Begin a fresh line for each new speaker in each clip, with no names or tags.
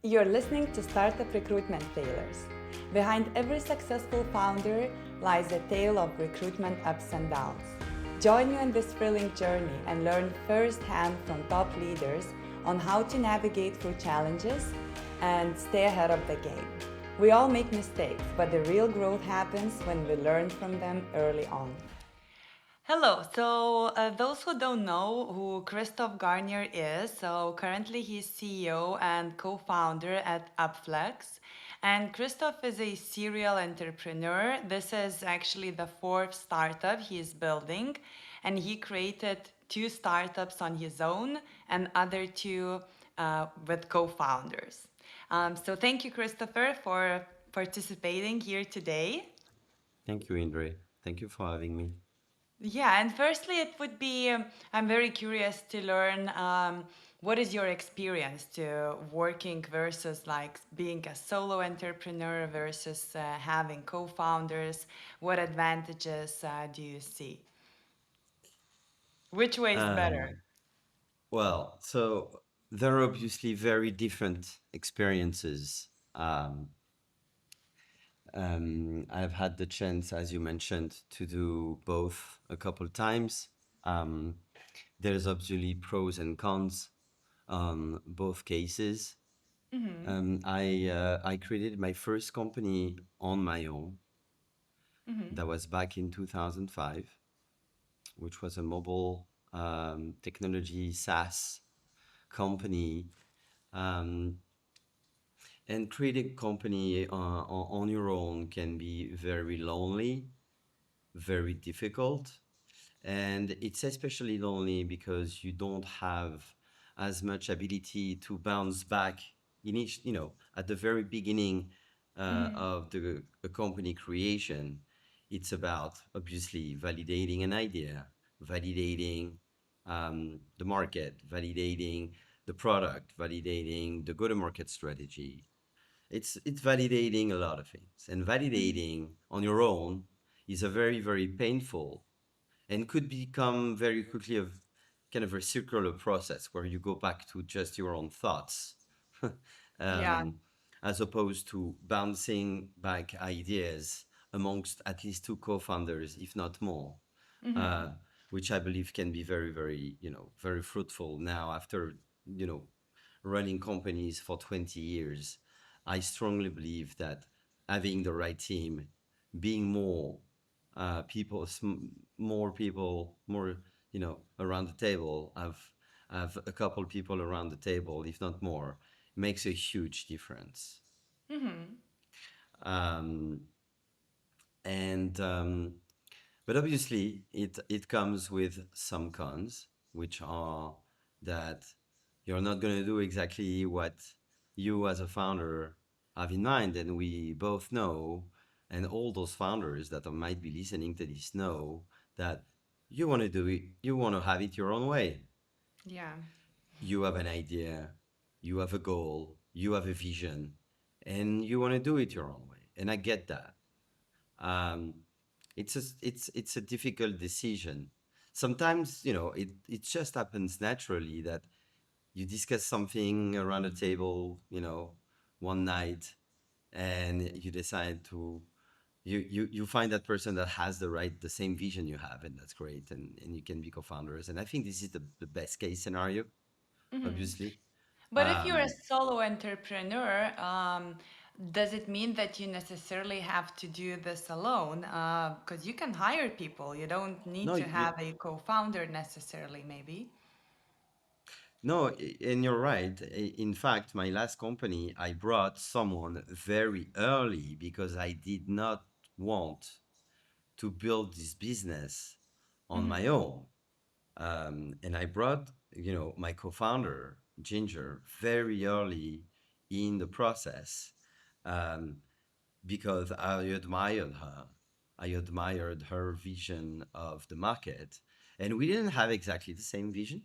You're listening to Startup Recruitment Failures. Behind every successful founder lies a tale of recruitment ups and downs. Join me on this thrilling journey and learn firsthand from top leaders on how to navigate through challenges and stay ahead of the game. We all make mistakes, but the real growth happens when we learn from them early on. Hello. Those who don't know who Christophe Garnier is, so currently he's CEO and co-founder at Upflex. And Christophe is a serial entrepreneur. This is actually the fourth startup he's building, and he created two startups on his own and other two with co-founders. So thank you, Christopher, for participating here today.
Thank you, Indre. Thank you for having me.
Yeah, and firstly, it would be I'm very curious to learn what is your experience to working versus like being a solo entrepreneur versus having co-founders. What advantages do you see? Which way is better?
Um, so there are obviously very different experiences. I've had the chance, as you mentioned, to do both a couple times. Um, there's obviously pros and cons on both cases.
Mm-hmm.
I created my first company on my own.
Mm-hmm.
That was back in 2005, which was a mobile technology SaaS company. Um, and creating a company on your own can be very lonely, very difficult. And it's especially lonely because you don't have as much ability to bounce back in each, at the very beginning
Mm-hmm.
of the company creation. It's about obviously validating an idea, validating the market, validating the product, validating the go-to-market strategy. It's validating a lot of things, and validating on your own is a very, very painful and could become very quickly a kind of a circular process where you go back to just your own thoughts,
Yeah.
um, as opposed to bouncing back ideas amongst at least two co-founders, if not more,
Mm-hmm.
uh, which I believe can be very, very, very fruitful now after, you know, running companies for 20 years. I strongly believe that having the right team, being more people, more people, more, around the table, have a couple people around the table, if not more, makes a huge difference.
Mm-hmm.
Um, and But obviously, it comes with some cons, which are that you're not going to do exactly what you as a founder have in mind, and we both know, and all those founders that might be listening to this know that you want to do it, you want to have it your own way.
Yeah.
You have an idea, you have a goal, you have a vision, and you want to do it your own way. And I get that. um, it's a difficult decision. Sometimes it just happens naturally that you discuss something around a table, one night, and you decide to you find that person that has the same vision you have, and that's great, and you can be co-founders. And I think this is the best case scenario,
Mm-hmm.
obviously.
But if you're a
um,
solo entrepreneur, does it mean that you necessarily have to do this alone? Because you can hire people. You don't need
no
to
you,
have a co-founder necessarily, maybe.
No, and you're right. In fact, my last company, I brought someone very early because I did not want to build this business on my
Mm-hmm.
own. And I brought, my co-founder, Ginger, very early in the process, um, because I admired her. I admired her vision of the market. And we didn't have exactly the same vision,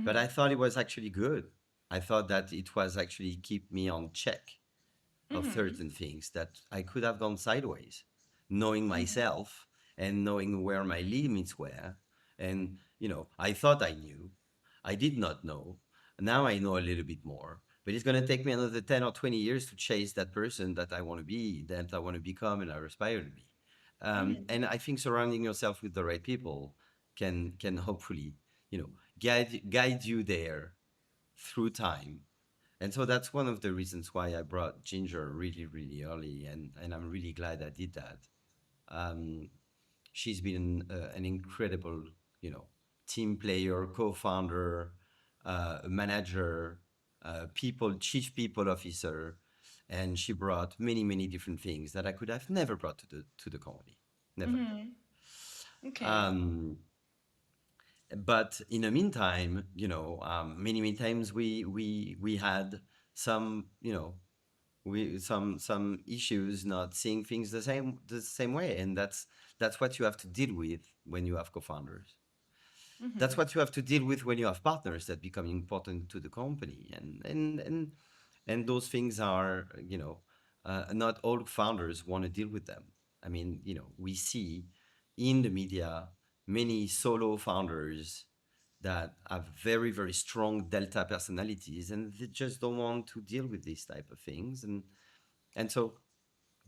but I
Mm-hmm.
thought it was actually good. I thought that it was actually keep me on check of
Mm-hmm.
certain things that I could have gone sideways, knowing
Mm-hmm.
myself and knowing where my limits were. And, I thought I knew. I did not know. Now I know a little bit more. but it's going to take me another 10 or 20 years to chase that person that I want to be, that I want to become, and I aspire to be. And I think surrounding yourself with the right people can hopefully, guide you there through time. And so that's one of the reasons why I brought Ginger really, really early, and I'm really glad I did that. Um, she's been an incredible, you know, team player, co-founder, manager, chief people officer, and she brought many, many different things that I could have never brought to the company, never.
Mm-hmm. Okay.
Um, but in the meantime, many, many times we had some, some issues not seeing things the same way, and that's what you have to deal with when you have co-founders. That's
Mm-hmm.
what you have to deal with when you have partners that become important to the company, and those things are, not all founders want to deal with them. I mean, we see in the media many solo founders that have very, very strong delta personalities, and they just don't want to deal with these type of things. And so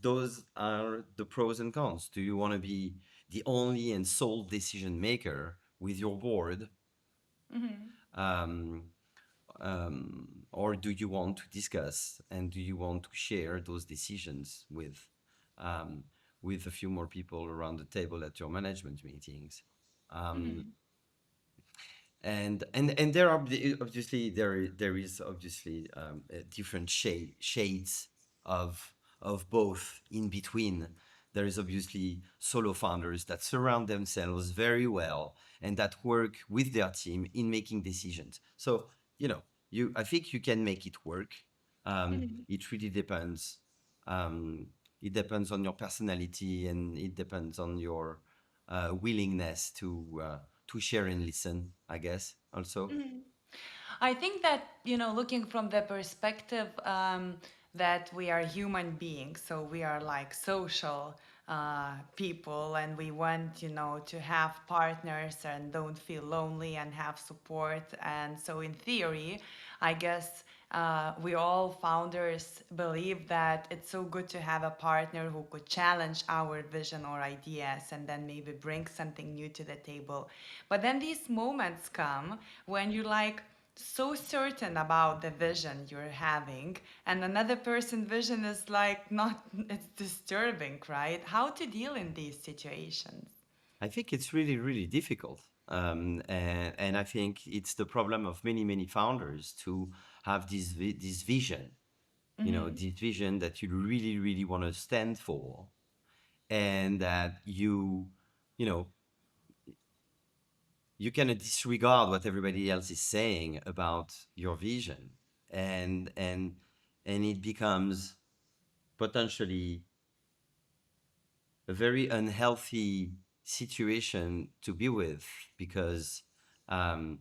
those are the pros and cons. Do you want to be the only and sole decision maker with your board?
Mm-hmm.
Um, or do you want to discuss, and do you want to share those decisions um, with a few more people around the table at your management meetings? Um,
Mm-hmm.
and there are obviously there is obviously different shades of both in between. There is obviously solo founders that surround themselves very well and that work with their team in making decisions. So, you know, I think you can make it work.
Mm-hmm.
It really depends. Um, it depends on your personality, and it depends on your willingness to share and listen, I guess, also.
Mm-hmm. I think that, looking from the perspective that we are human beings, so we are like social people, and we want, to have partners and don't feel lonely and have support. And so, in theory, I guess we all founders believe that it's so good to have a partner who could challenge our vision or ideas and then maybe bring something new to the table. But then these moments come when you're like, so certain about the vision you're having, and another person's vision is like not, it's disturbing, right? How to deal in these situations?
I think it's really, really difficult. And I think it's the problem of many, many founders to have this vision,
Mm-hmm.
this vision that you really, really want to stand for, and that you know, you cannot disregard what everybody else is saying about your vision, and it becomes potentially a very unhealthy situation to be with, because um,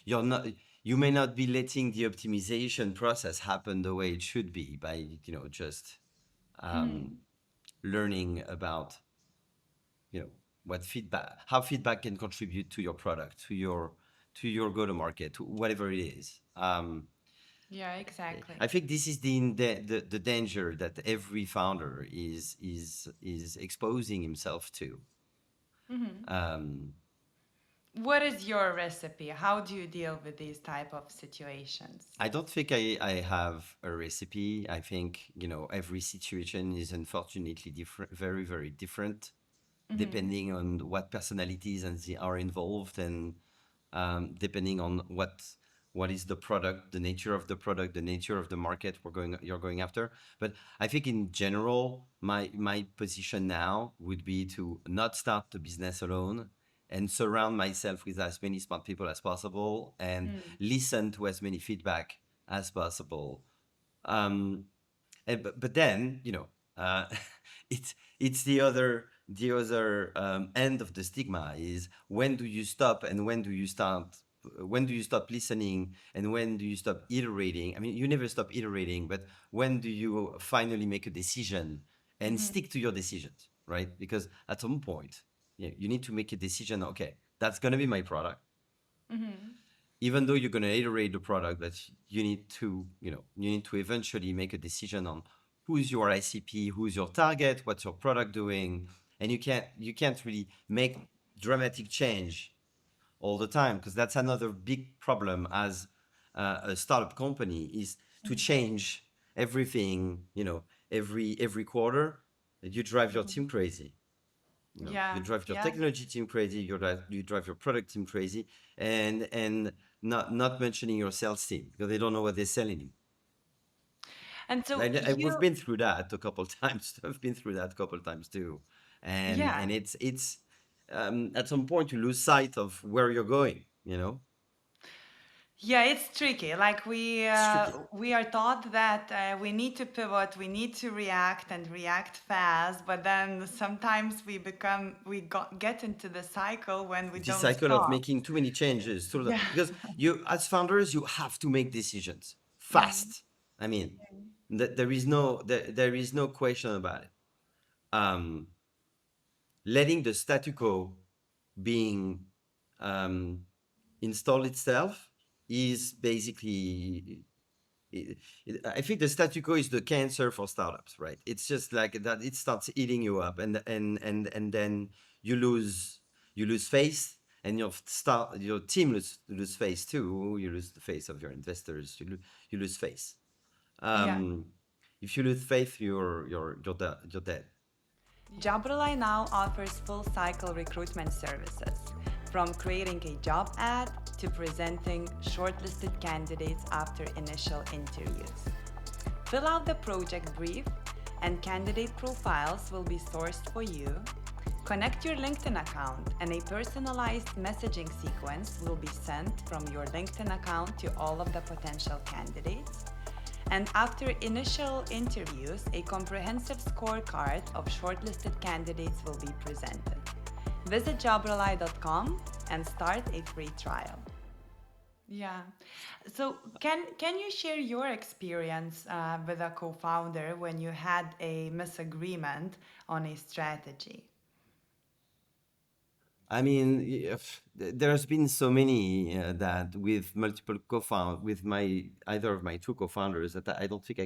you're not you may not be letting the optimization process happen the way it should be by just um,
Mm-hmm.
learning about you know what feedback how feedback can contribute to your product, to your go to market, to whatever it is.
Yeah, exactly.
I think this is the danger that every founder is exposing himself to.
Mm-hmm.
Um,
What is your recipe? How do you deal with these type of situations?
I don't think I have a recipe. I think, every situation is unfortunately different, very, very different,
Mm-hmm.
depending on what personalities are involved, and depending on what is the product, the nature of the product, the nature of the market you're going after. But I think in general, my position now would be to not start the business alone, and surround myself with as many smart people as possible, and listen to as many feedback as possible. Um, but then, it's the other end of the stigma is, when do you stop and when do you stop listening, and when do you stop iterating? I mean, you never stop iterating, but when do you finally make a decision and
Mm-hmm.
stick to your decisions, right? Because at some point, you need to make a decision. Okay, that's going to be my product.
Mm-hmm.
even though you're going to iterate the product, that you need to, you need to eventually make a decision on who's your ICP, who's your target, what's your product doing, and you can't really make dramatic change all the time, because that's another big problem as a startup company, is to change everything, every quarter. You drive your team crazy. You
Yeah,
drive your
yeah.
technology team crazy. You drive your product team crazy, and not mentioning your sales team, because they don't know what they're selling.
And so
We've
you,
been through that a couple times. I've been through that a couple times too, and
yeah,
it's at some point you lose sight of where you're going.
yeah, it's tricky. Like
It's tricky.
we are taught that we need to pivot, we need to react and react fast, but then sometimes get into the cycle when we
This
don't
cycle of
stop.
making too many changes,
Yeah.
because you, as founders, you have to make decisions
Mhm.
fast. I mean, there is no question about it. um, Letting the statu quo being um, installed itself is basically, I think the statu quo is the cancer for startups, right? It's just like that; it starts eating you up, and then you lose face, and your team lose face too. You lose the face of your investors. You lose face.
Yeah.
Um, if you lose faith, you're dead.
Jobrely now offers full cycle recruitment services, from creating a job ad to presenting shortlisted candidates after initial interviews. Fill out the project brief, and candidate profiles will be sourced for you. Connect your LinkedIn account, and a personalized messaging sequence will be sent from your LinkedIn account to all of the potential candidates. And after initial interviews, a comprehensive scorecard of shortlisted candidates will be presented. Visit jobrely.com and start a free trial. Yeah. So can you share your experience with a co-founder when you had a misagreement on a strategy?
I mean, there's been so many that with multiple co-found with my either of my two co-founders, that I don't think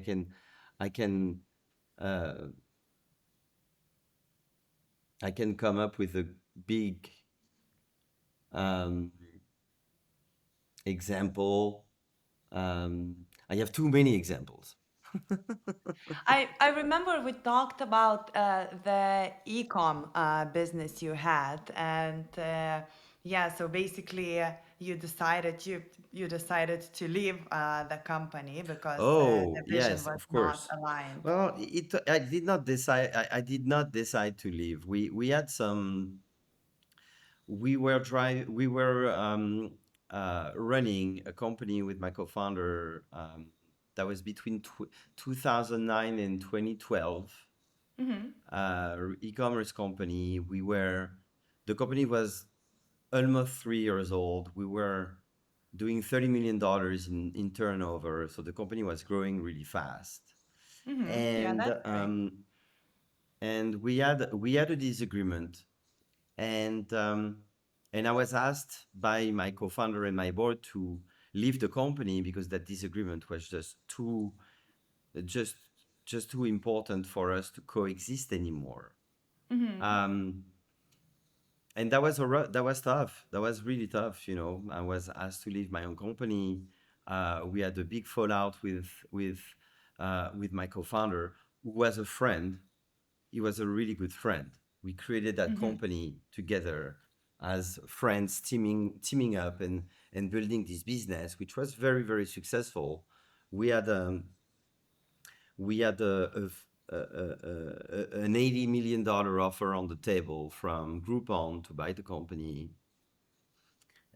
I can uh, I can come up with a big um, example. I have too many examples.
I remember we talked about the e-com business you had, and yeah, so basically you decided to leave the company because
Oh
the vision
yes,
was
of
not
course.
aligned.
Well, I did not decide. I did not decide to leave. We had some. We were running a company with my co-founder, that was between 2009 and 2012,
Mm-hmm.
e-commerce company. The company was almost 3 years old. We were doing $30 million in turnover, so the company was growing really fast.
Mm-hmm. Yeah,
and
that's great.
um, and we had a disagreement, and I was asked by my co-founder and my board to leave the company, because that disagreement was just just too important for us to coexist anymore.
Mm-hmm.
Um, and that was tough. That was really tough. I was asked to leave my own company. We had a big fallout with my co-founder, who was a friend. He was a really good friend. We created that
Mm-hmm.
company together as friends, teaming up, and building this business, which was very, very successful. We had an $80 million offer on the table from Groupon to buy the company,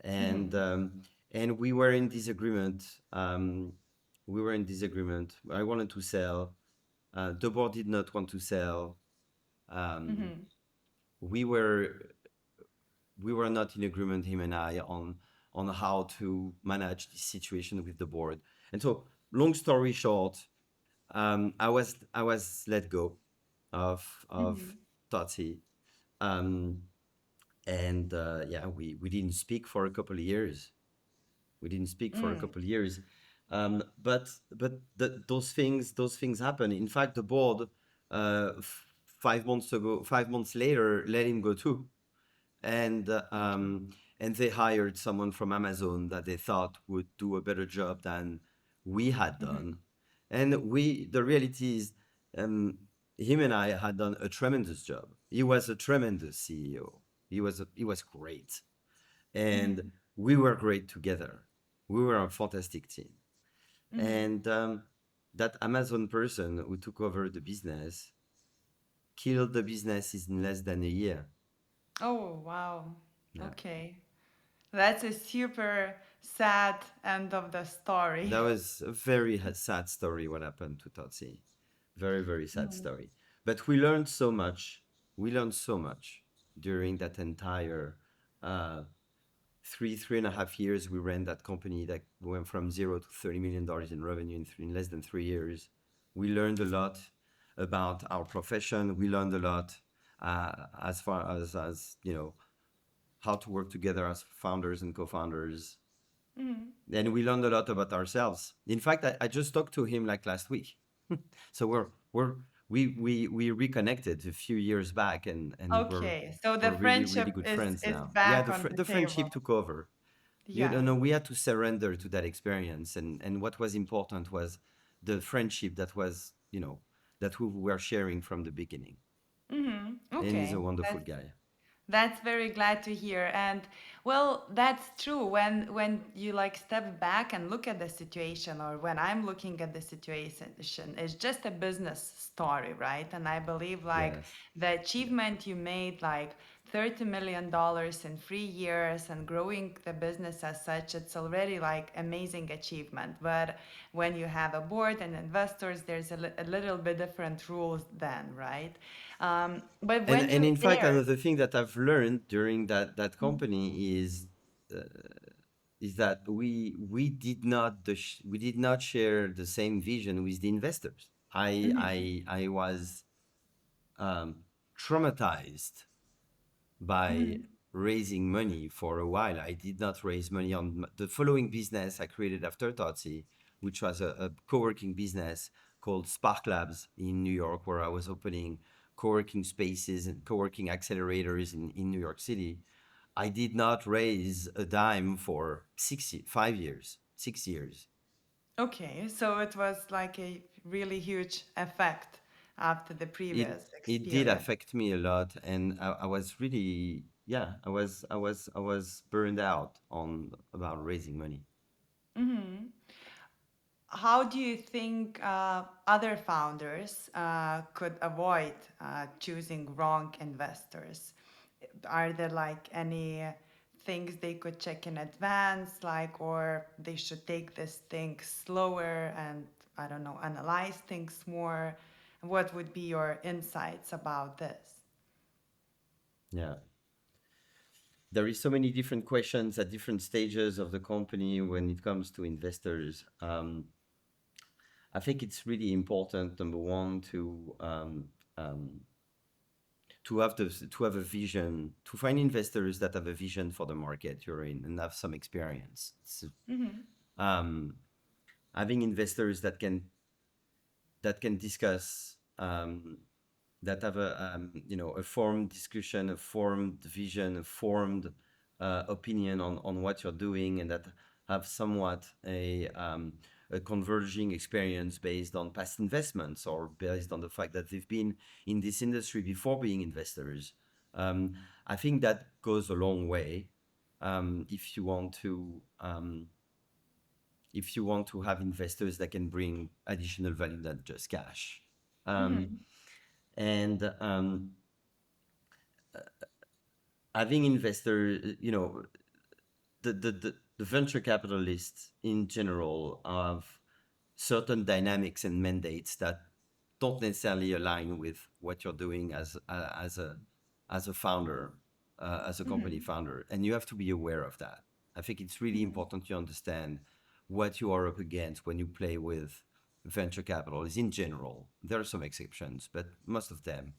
and
Mm-hmm.
um, and we were in disagreement. I wanted to sell. The board did not want to sell. Um,
Mm-hmm.
we were we were not in agreement, him and I, on how to manage this situation with the board. And so, long story short, I was let go of
Mm-hmm.
Tati, and yeah, we didn't speak for a couple of years. We didn't speak for a
Mm.
couple of years. But those things happen. In fact, the board 5 months ago, 5 months later, let him go too, and uh,
Okay.
um, and they hired someone from Amazon that they thought would do a better job than we had
Hmm.
done. And the reality is, um, him and I had done a tremendous job. He was a tremendous CEO. He was great, and
Hmm.
we were great together. We were a fantastic team.
Hmm.
And that Amazon person who took over the business killed the business in less than a year.
Oh, wow.
Yeah.
Okay. That's a super sad end of the story.
That was a very sad story what happened to Totsi. Very, very sad
Mm.
story. But we learned so much. We learned so much during that entire uh, 3.5 years we ran that company that went from zero to $30 million in revenue in less than 3 years. We learned a lot about our profession. We learned a lot as far as how to work together as founders and co-founders.
Mm.
And we learned a lot about ourselves. In fact, I just talked to him like last week. So we reconnected a few years back, and we're
Okay, so the
we're really, really
friendship
good
is
friends
is
now. Yeah,
back
the
on the
the friendship
table.
took over.
Yeah.
We had to surrender to that experience, and what was important was the friendship that we were sharing from the beginning.
Hmm.
And he's a
Okay.
wonderful guy.
That's very glad to hear. And well, that's true. When you like step back and look at the situation, or when I'm looking at the situation, it's just a business story, right? And I believe like
Yes.
the
Yeah.
achievement you made, like $30 million in 3 years and growing the business as such, it's already like amazing achievement. But when you have a board and investors, there's a little bit different rules then, right? But when
And
you're
in fact,
there.
another thing that I've learned during that company uh, is that we did not share the same vision with the investors.
Mhm.
I was um, traumatized by
Mhm.
raising money for a while. I did not raise money on the following business I created after Totsi, which was a co-working business called Spark Labs in New York, where I was opening co-working spaces and co-working accelerators in New York City. I did not raise a dime for 5 years, 6 years.
Okay, so it was like a really huge effect after the
It
previous
it did
experience.
affect me a lot, and I was really, yeah, I was burned out on about raising money.
Hmm. How do you think other founders could avoid choosing wrong investors? Are there like any things they could check in advance, like, or they should take this thing slower and, I don't know, analyze things more? What would be your insights about this?
Yeah. There is so many different questions at different stages of the company when it comes to investors. I think it's really important, number one, um, to have a vision, to find investors that have a vision for the market you're in and have some experience.
Mm-hmm.
Um, Having investors that can discuss, that have a formed discussion, a formed vision, a formed opinion on what you're doing, and that have somewhat a converging experience based on past investments or based on the fact that they've been in this industry before being investors. Um, I think that goes a long way if you want to. If you want to have investors that can bring additional value than just cash. Um,
Mm-hmm.
and Having investors, the venture capitalists in general have certain dynamics and mandates that don't necessarily align with what you're doing as a founder, as a company
Mm-hmm.
founder, and you have to be aware of that. I think it's really
Mm-hmm.
important to understand what you are up against when you play with venture capitalists in general. There are some exceptions, but most of them,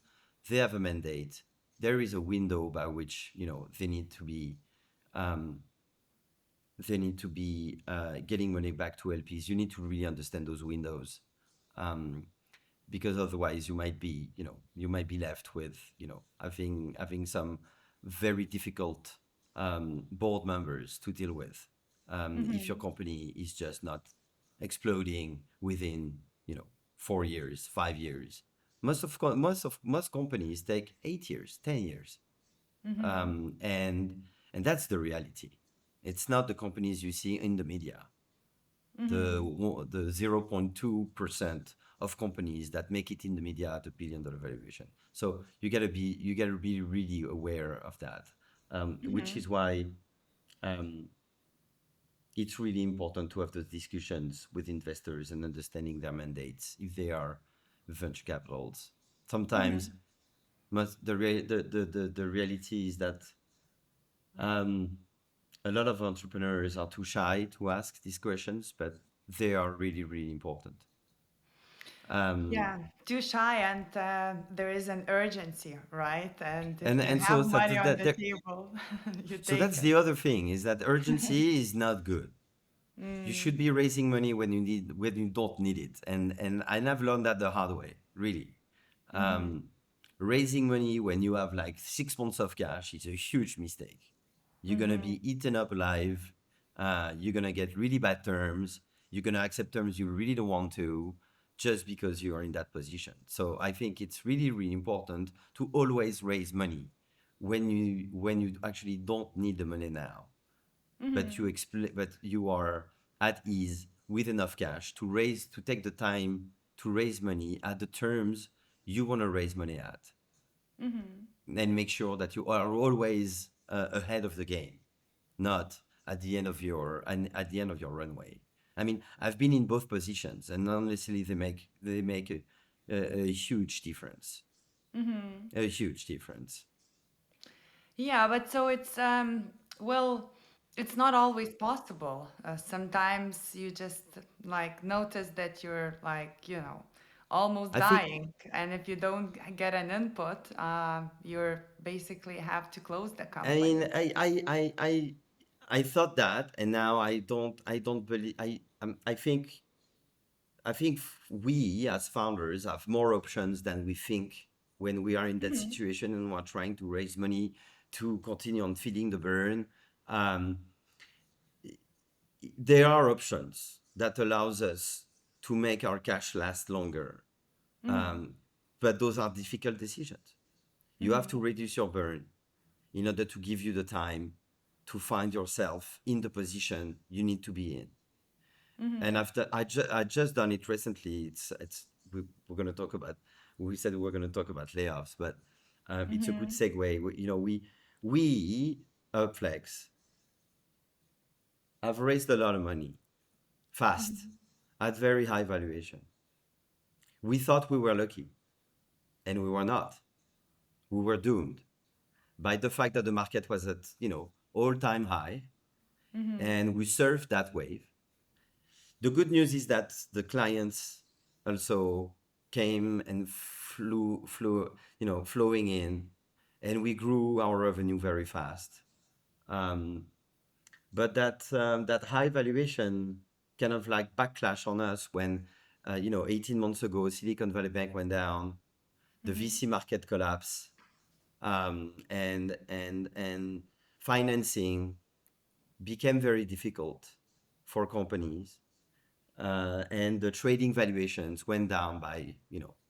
they have a mandate. There is a window by which they need to be um, they need to be getting money back to LPs. You need to really understand those windows, um, because otherwise you might be left with having some very difficult board members to deal with, if your
Mm-hmm.
company is just not exploding within 4 years, 5 years. Most companies take 8 years, 10 years,
Mm-hmm.
and that's the reality. It's not the companies you see in the media,
Mm-hmm.
the 0.2% of companies that make it in the media at $1 billion valuation. So you gotta be really aware of that, which
Mm-hmm.
is why um, it's really important to have those discussions with investors and understanding their mandates if they are venture capitals. Sometimes
Mm-hmm.
the reality is that um, a lot of entrepreneurs are too shy to ask these questions, but they are really, really important. Um,
Yeah, too shy, and there is an urgency, right? And if you
and so
have money on the
that
table, you
so
take
that's
it.
the other thing, is that urgency is not good. You
Mm.
should be raising money when you don't need it, and I've learned that the hard way, really.
Mm-hmm.
um, Raising money when you have like 6 months of cash is a huge mistake. You're gonna
Mm-hmm.
be eaten up alive. You're gonna get really bad terms. You're gonna accept terms you really don't want to, just because you are in that position. So I think it's really, really important to always raise money when you actually don't need the money now, but
Mm-hmm.
but you are at ease with enough cash to take the time to raise money at the terms you want to raise money at,
Mm-hmm.
and make sure that you are always ahead of the game, not at the end of your runway. I mean, I've been in both positions, and honestly, they make a huge difference,
Mm-hmm.
a huge difference.
Yeah, but so it's well, it's not always possible. Sometimes you just like notice that you're like, almost
I think,
dying, and if you don't get an input, you're basically have to close the
I mean,
company.
I thought that, and now I don't believe. I think we as founders have more options than we think when we are in that
Mm-hmm.
situation and we're trying to raise money to continue on feeding the burn. Um, there are options that allows us to make our cash last longer,
Mm-hmm.
um, but those are difficult decisions. You have to
Mm-hmm.
reduce your burn in order to give you the time to find yourself in the position you need to be in. And
Mm-hmm.
after I just done it recently. We're going to talk about, we said we were going to talk about layoffs, but it's a good
Mm-hmm.
segue. We Upflex have raised a lot of money fast at very high valuation. We thought we were lucky, and we were not. We were doomed by the fact that the market was at all-time high,
Mm-hmm.
and we surfed that wave. The good news is that the clients also came and flowing in, and we grew our revenue very fast. Um, but that high valuation kind of like backlash on us when 18 months ago Silicon Valley Bank went down, the
Mm-hmm.
VC market collapsed, and financing became very difficult for companies, and the trading valuations went down by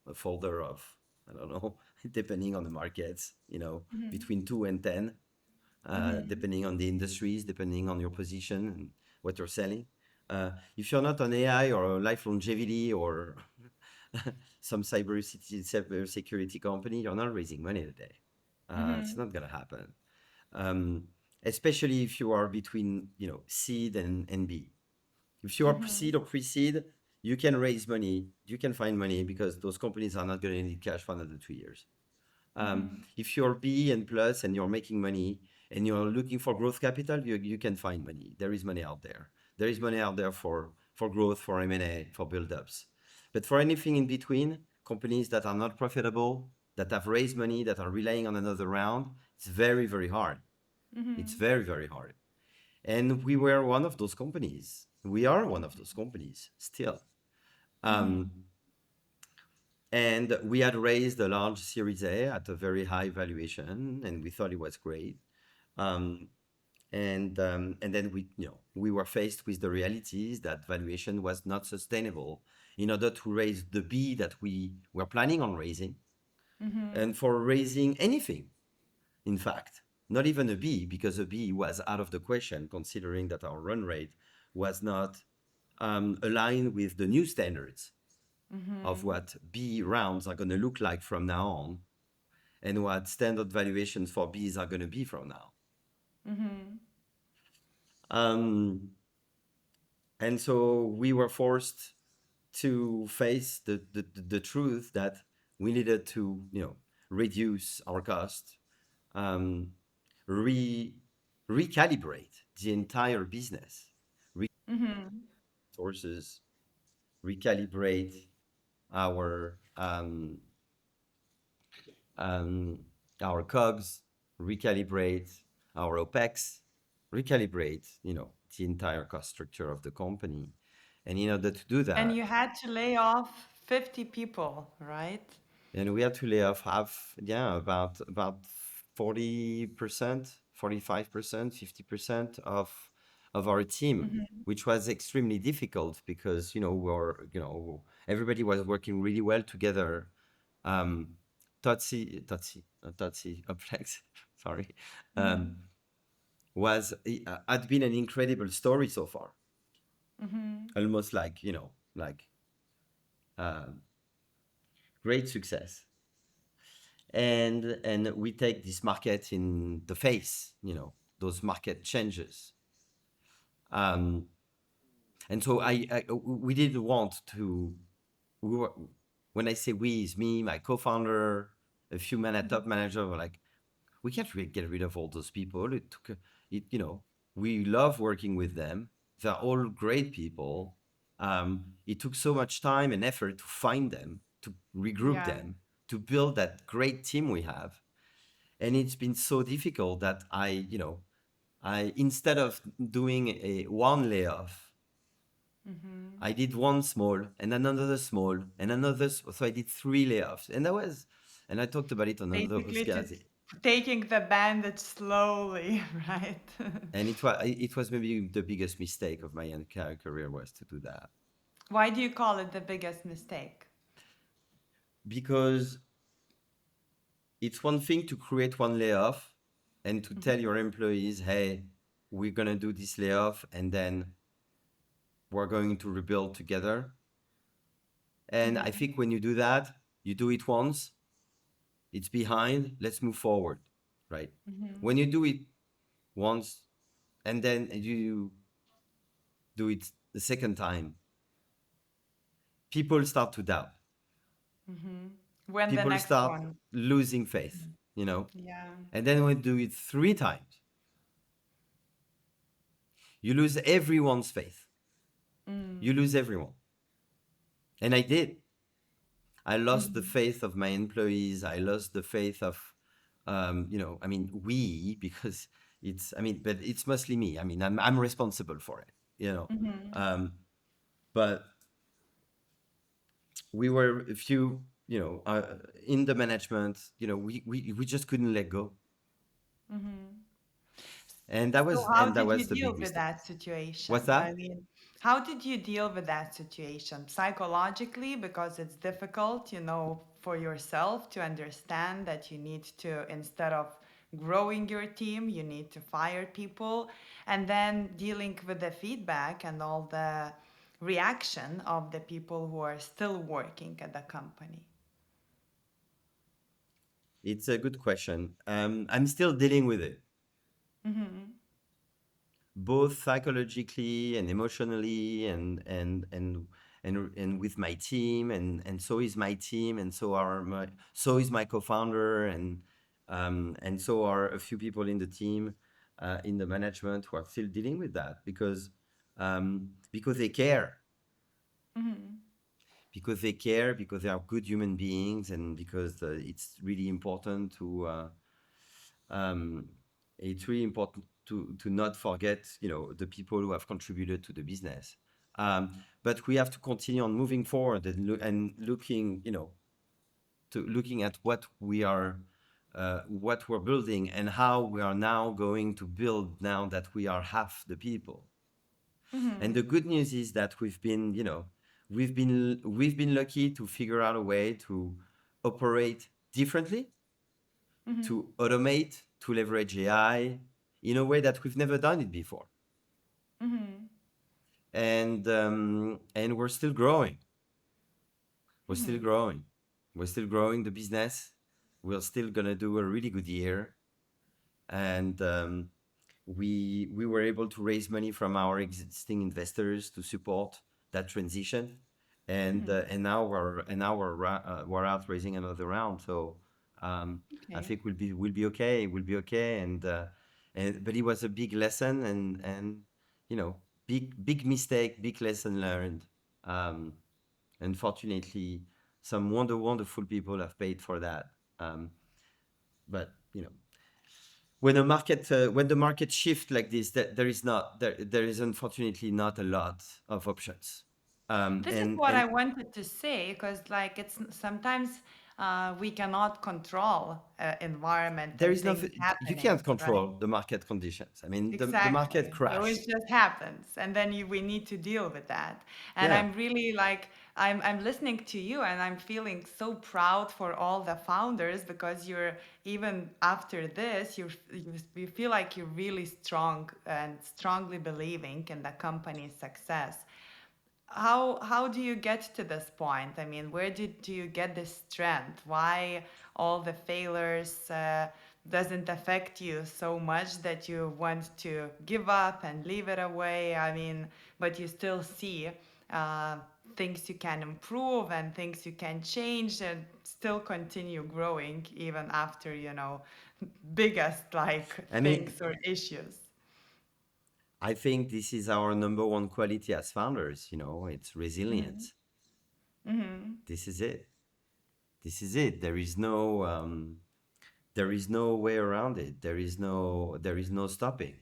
a folder of, I don't know, depending on the markets,
Mm-hmm.
between 2 and 10,
Mm-hmm.
depending on the industries, depending on your position and what you're selling. If you're not on AI or life longevity or cyber security company, you're not raising money today. It's
Mm-hmm.
not gonna happen. Um, Especially if you are between seed and B. If you are
Mm-hmm.
seed or pre-seed, you can raise money, you can find money, because those companies are not going to need cash for another 2 years.
Mm-hmm.
If you're B and plus and you're making money and you're looking for growth capital, you can find money. There is money out there. There is money out there for growth, for M&A, for build-ups. But for anything in between, companies that are not profitable, that have raised money, that are relying on another round, it's very, very hard. It's
Mm-hmm.
very, very hard. And we were one of those companies. We are one of those companies still. Um, and we had raised a large Series A at a very high valuation, and we thought it was great. Um, and then we were faced with the realities that valuation was not sustainable in order to raise the B that we were planning on raising, and for raising anything, in fact, not even a B, because a B was out of the question, considering that our run rate was not aligned with the new standards of what B rounds are going to look like from now on, and what standard valuations for Bs are going to be from now. Um, and so we were forced to face the truth that we needed to, reduce our cost, um, re recalibrate the entire business, resources, recalibrate our um, our COGS, recalibrate our OPEX, recalibrate, the entire cost structure of the company. And in order to do
And
that,
you had to lay off 50 people, right?
and we had to lay off half, yeah, about 40%, 45%, 50% of our team, which was extremely difficult because, everybody was working really well together. Um, Upflex, sorry, um, had been an incredible story so far. Almost like, uh, great success. And we take this market in the face, those market changes. Um, and so we didn't want to. We were, when I say we, is me, my co-founder, a few top manager were like, we can't really get rid of all those people. It took, we love working with them. They're all great people. It took so much time and effort to find them, to regroup
Yeah.
them, to build that great team we have. And it's been so difficult that I instead of doing a one layoff, I did one small and another small and another. So I did three layoffs, and I talked about it on another
Basically, to
podcast.
taking the bandage slowly, right?
And it was maybe the biggest mistake of my entire career was to do that,
Why do you call it the biggest mistake?
because it's one thing to create one layoff and to tell your employees, hey, we're gonna do this layoff and then we're going to rebuild together. And I think when you do that, you do it once, it's behind, let's move forward, right? When you do it once and then you do it the second time, people start to doubt.
When the
People
next
start
one?
losing faith, you know?
Yeah.
And then when you do it three times, you lose everyone's faith. You lose everyone. And I did. I lost the faith of my employees. I lost the faith of, we, because but it's mostly me. I'm responsible for it, you know. Um, but we were a few, in the management, we just couldn't let go.
So how
And that
did you
was the
deal
big
with
mistake.
that situation?
What's
I
that?
mean, how did you deal with that situation psychologically? Because it's difficult, for yourself to understand that you need to, instead of growing your team, you need to fire people, and then dealing with the feedback and all the reaction of the people who are still working at the company.
It's a good question. I'm still dealing with it, both psychologically and emotionally, and with my team, and so is my team, and so is my co-founder, and so are a few people in the team, in the management, who are still dealing with that, because they care, because they are good human beings, and because it's really important to, um, it's really important to not forget, the people who have contributed to the business. But we have to continue on moving forward and looking, to looking at what we're building and how we are now going to build now that we are half the people. And the good news is that we've been lucky to figure out a way to operate differently, to automate, to leverage AI in a way that we've never done it before. And we're still growing. We're still growing. We're still growing the business. We're still gonna do a really good year, and we were able to raise money from our existing investors to support that transition, and now we're out raising another round. So I
Okay.
think we'll be okay. We'll be okay. And but it was a big lesson, and you know big mistake, big lesson learned. Um, Unfortunately, some wonderful people have paid for that. Um, but when the market shift like this, there is unfortunately not a lot of options.
This is
And
what I
and
wanted to say because, like, it's sometimes we cannot control environment
there
and
is no
things
you
happening,
can't
right?
control the market conditions. I mean, the market
Exactly. So it
crashed.
just happens, and then we need to deal with that. And
Yeah.
I'm really like I'm listening to you, and I'm feeling so proud for all the founders because you're even after this, you feel like you're really strong and strongly believing in the company's success. How do you get to this point? I mean, where do you get this strength? Why all the failures doesn't affect you so much that you want to give up and leave it away? I mean, but you still see uh, things you can improve and things you can change and still continue growing even after, biggest like
I
things
mean,
or issues.
I think this is our number one quality as founders. It's resilience. This is it. This is it. There is no way around it. There is no stopping.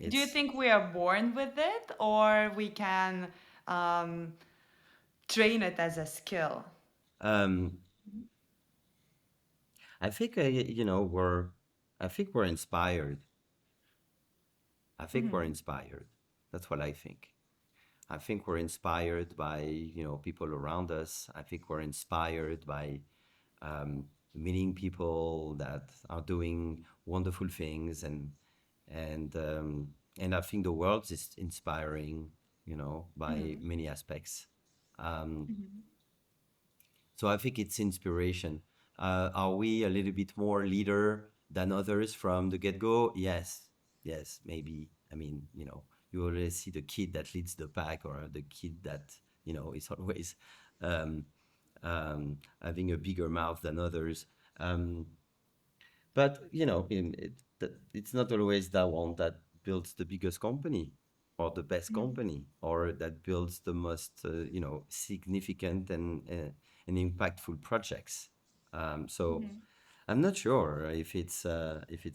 Do you
It's
think we are born with it, or we can um, train it as a skill?
um I think we're inspired. I think we're inspired. That's what I think. I think we're inspired by people around us. I think we're inspired by meeting people that are doing wonderful things, and I think the world is inspiring, by many aspects. Um, So I think it's inspiration. Are we a little bit more leader than others from the get-go? Yes, yes, maybe. I mean, you always see the kid that leads the pack, or the kid that is always um, having a bigger mouth than others. Um, but it's not always that one that builds the biggest company or the best company or that builds the most significant and impactful projects. So I'm not sure if it's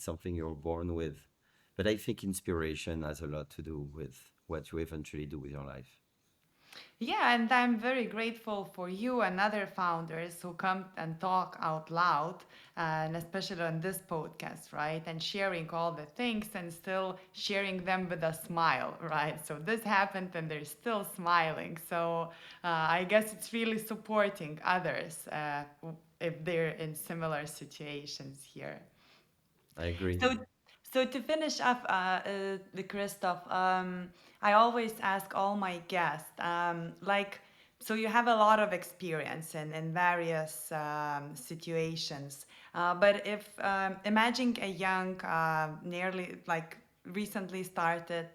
something you're born with, but I think inspiration has a lot to do with what you eventually do with your life.
Yeah, and I'm very grateful for you and other founders who come and talk out loud, and especially on this podcast, right? And sharing all the things and still sharing them with a smile, right? So this happened and they're still smiling. So I guess it's really supporting others if they're in similar situations here.
I agree.
So, so to finish up, the Christoph, I always ask all my guests, like, so you have a lot of experience in various situations, but if imagine a young, nearly like recently started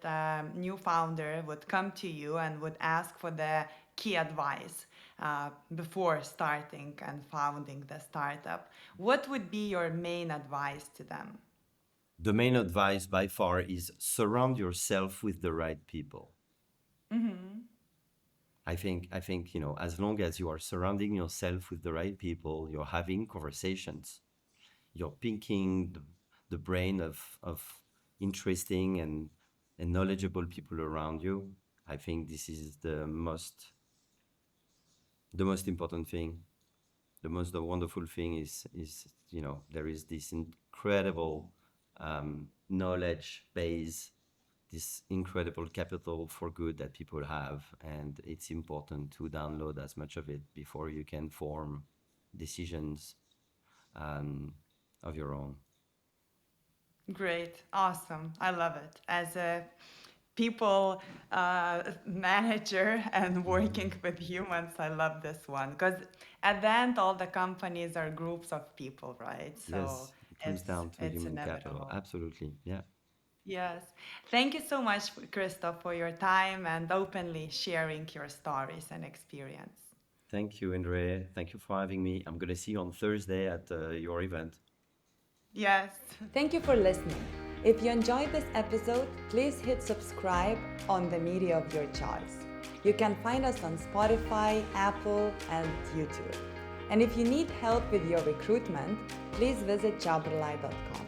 new founder would come to you and would ask for the key advice before starting and founding the startup, what would be your main advice to them?
The main advice by far is surround yourself with the right people. I think as long as you are surrounding yourself with the right people, you're having conversations, you're picking the brain of interesting and knowledgeable people around you. I think this is the most important thing. The wonderful thing is there is this incredible knowledge base, this incredible capital for good that people have, and it's important to download as much of it before you can form decisions of your own.
Great, awesome. I love it. As a people manager and working with humans, I love this one because at the end, all the companies are groups of people, right? So
Yes, it comes down to
it's
human capital.
inevitable.
Absolutely. Yeah.
Yes. Thank you so much, Christophe, for your time and openly sharing your stories and experience.
Thank you, Andre. Thank you for having me. I'm going to see you on Thursday at your event.
Yes. Thank you for listening. If you enjoyed this episode, please hit subscribe on the media of your choice. You can find us on Spotify, Apple, and YouTube. And if you need help with your recruitment, please visit jobrely.com.